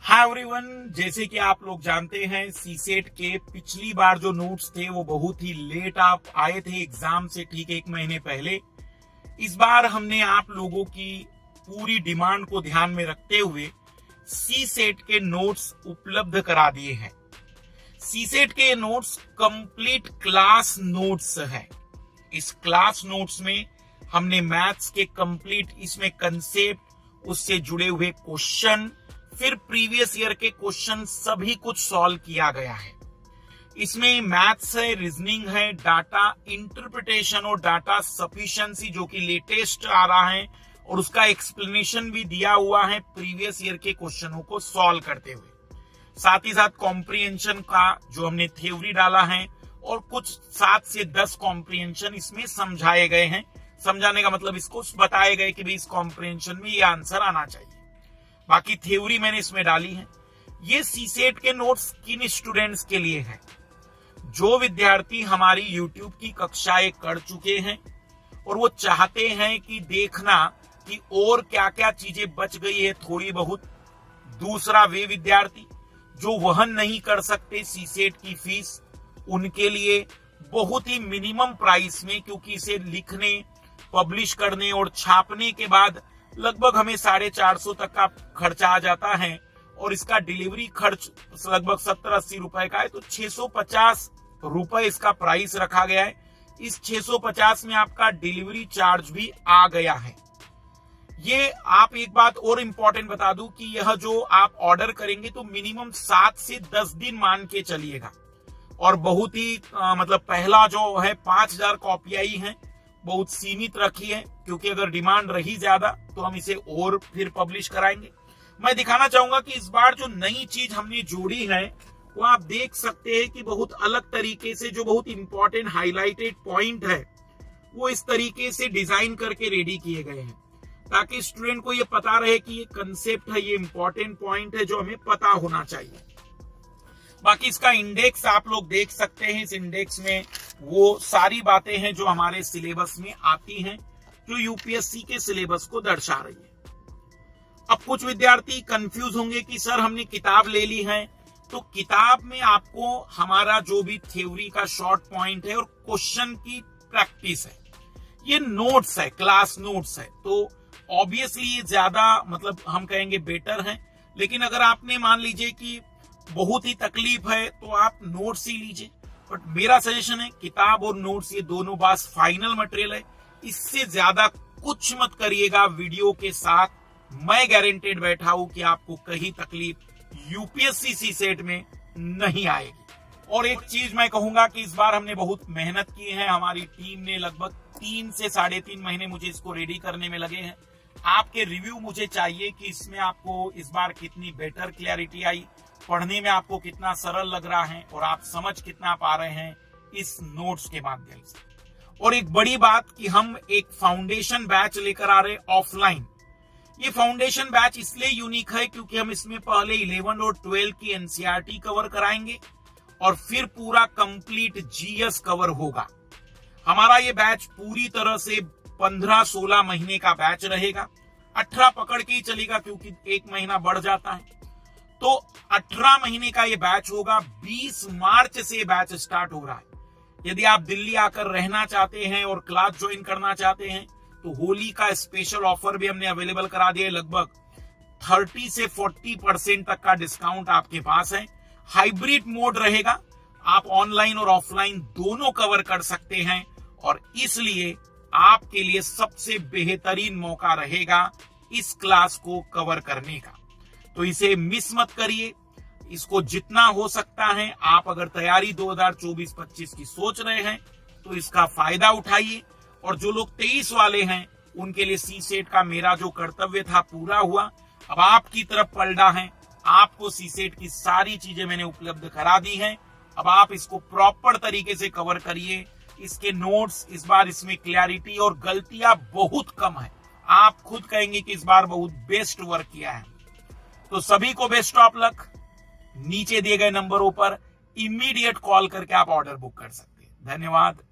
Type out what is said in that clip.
Hi everyone, जैसे कि आप लोग जानते हैं सीसेट के पिछली बार जो नोट्स थे वो बहुत ही लेट आप आए थे एग्जाम से ठीक 1 महीने पहले। इस बार हमने आप लोगों की पूरी डिमांड को ध्यान में रखते हुए सीसेट के नोट्स उपलब्ध करा दिए हैं। सीसेट के नोट्स कंप्लीट क्लास नोट्स है। इस क्लास नोट्स में हमने मैथ्स के कंप्लीट इसमें कंसेप्ट, उससे जुड़े हुए क्वेश्चन, फिर प्रीवियस ईयर के क्वेश्चन सभी कुछ सॉल्व किया गया है। इसमें मैथ्स है, रीजनिंग है, डाटा इंटरप्रिटेशन और डाटा सफिशिएंसी जो कि लेटेस्ट आ रहा है, और उसका एक्सप्लेनेशन भी दिया हुआ है प्रीवियस ईयर के क्वेश्चनों को सॉल्व करते हुए। साथ ही साथ कॉम्प्रिहेंशन का जो हमने थ्योरी डाला है और कुछ 7 से 10 कॉम्प्रिहेंशन इसमें समझाए गए हैं। समझाने का मतलब इसको बताए गए कि भाई इस कॉम्प्रिहेंशन में ये आंसर आना चाहिए। बाकी थ्योरी मैंने इसमें डाली है। ये सीसेट के नोट्स किन स्टूडेंट्स के लिए है? जो विद्यार्थी हमारी यूट्यूब की कक्षाएं कर चुके हैं और वो चाहते हैं कि देखना कि और क्या क्या चीजें बच गई है थोड़ी बहुत। दूसरा, वे विद्यार्थी जो वहन नहीं कर सकते सीसेट की फीस, उनके लिए बहुत ही मिनिमम प्राइस में, क्योंकि इसे लिखने, पब्लिश करने और छापने के बाद लगभग हमें 450 तक का खर्चा आ जाता है, और इसका डिलीवरी खर्च लगभग 70-80 रुपए का है, तो 650 रुपए इसका प्राइस रखा गया है। इस 650 में आपका डिलीवरी चार्ज भी आ गया है। ये आप एक बात और इंपॉर्टेंट बता दूं कि यह जो आप ऑर्डर करेंगे तो मिनिमम 7 से 10 दिन मान के चलिएगा, और बहुत ही मतलब पहला जो है 5000 कॉपी आई है, बहुत सीमित रखी है, क्योंकि अगर डिमांड रही ज्यादा तो हम इसे और फिर पब्लिश कराएंगे। मैं दिखाना चाहूंगा कि इस बार जो नई चीज हमने जोड़ी है वो आप देख सकते हैं कि बहुत अलग तरीके से, जो बहुत इंपॉर्टेंट हाईलाइटेड पॉइंट है वो इस तरीके से डिजाइन करके रेडी किए गए हैं, ताकि स्टूडेंट को ये पता रहे कि ये कंसेप्ट है, ये इंपॉर्टेंट पॉइंट है जो हमें पता होना चाहिए। बाकी इसका इंडेक्स आप लोग देख सकते हैं। इस इंडेक्स में वो सारी बातें हैं जो हमारे सिलेबस में आती हैं, जो यूपीएससी के सिलेबस को दर्शा रही है। अब कुछ विद्यार्थी कंफ्यूज होंगे कि सर हमने किताब ले ली है, तो किताब में आपको हमारा जो भी थ्योरी का शॉर्ट पॉइंट है और क्वेश्चन की प्रैक्टिस है, ये नोट्स है, क्लास नोट्स है, तो ऑब्वियसली ये ज्यादा मतलब हम कहेंगे बेटर है। लेकिन अगर आपने मान लीजिए कि बहुत ही तकलीफ है तो आप नोट्स ही लीजिए। बट मेरा सजेशन है किताब और नोट्स ये दोनों बस फाइनल मटेरियल है, इससे ज्यादा कुछ मत करिएगा वीडियो के साथ। मैं गारंटेड बैठा हूं कि आपको कहीं तकलीफ यूपीएससी सीसेट में नहीं आएगी। और एक चीज मैं कहूंगा कि इस बार हमने बहुत मेहनत की है। हमारी टीम ने लगभग 3 से 3.5 महीने मुझे इसको रेडी करने में लगे हैं। आपके रिव्यू मुझे चाहिए कि इसमें आपको इस बार कितनी बेटर क्लैरिटी आई, पढ़ने में आपको कितना सरल लग रहा है, और आप समझ कितना पा रहे हैं इस नोट्स के माध्यम से। और एक बड़ी बात कि हम एक फाउंडेशन बैच लेकर आ रहे ऑफलाइन। ये फाउंडेशन बैच इसलिए यूनिक है क्योंकि हम इसमें पहले 11 और 12 की एनसीईआरटी कवर कराएंगे और फिर पूरा कंप्लीट जीएस कवर होगा। हमारा ये बैच पूरी तरह से 15-16 महीने का बैच रहेगा। 18 पकड़ के ही चलेगा क्योंकि 1 महीना बढ़ जाता है, तो 18 महीने का ये बैच होगा। 20 मार्च से बैच स्टार्ट हो रहा है। यदि आप दिल्ली आकर रहना चाहते हैं और क्लास ज्वाइन करना चाहते हैं तो होली का स्पेशल ऑफर भी हमने अवेलेबल करा दिया है। लगभग 30 से 40% तक का डिस्काउंट आपके पास है। हाइब्रिड मोड रहेगा, आप ऑनलाइन और ऑफलाइन दोनों कवर कर सकते हैं, और इसलिए आपके लिए सबसे बेहतरीन मौका रहेगा इस क्लास को कवर करने का। तो इसे मिस मत करिए। इसको जितना हो सकता है, आप अगर तैयारी 2024-25 की सोच रहे हैं तो इसका फायदा उठाइए। और जो लोग 23 वाले हैं उनके लिए सीसेट का मेरा जो कर्तव्य था पूरा हुआ। अब आपकी तरफ पलड़ा है, आपको सीसेट की सारी चीजें मैंने उपलब्ध करा दी हैं। अब आप इसको प्रॉपर तरीके से कवर करिए। इसके नोट्स इस बार इसमें क्लैरिटी और गलतियां बहुत कम है। आप खुद कहेंगे कि इस बार बहुत बेस्ट वर्क किया है। तो सभी को बेस्ट ऑफ लक। नीचे दिए गए नंबरों पर इमीडिएट कॉल करके आप ऑर्डर बुक कर सकते हैं। धन्यवाद।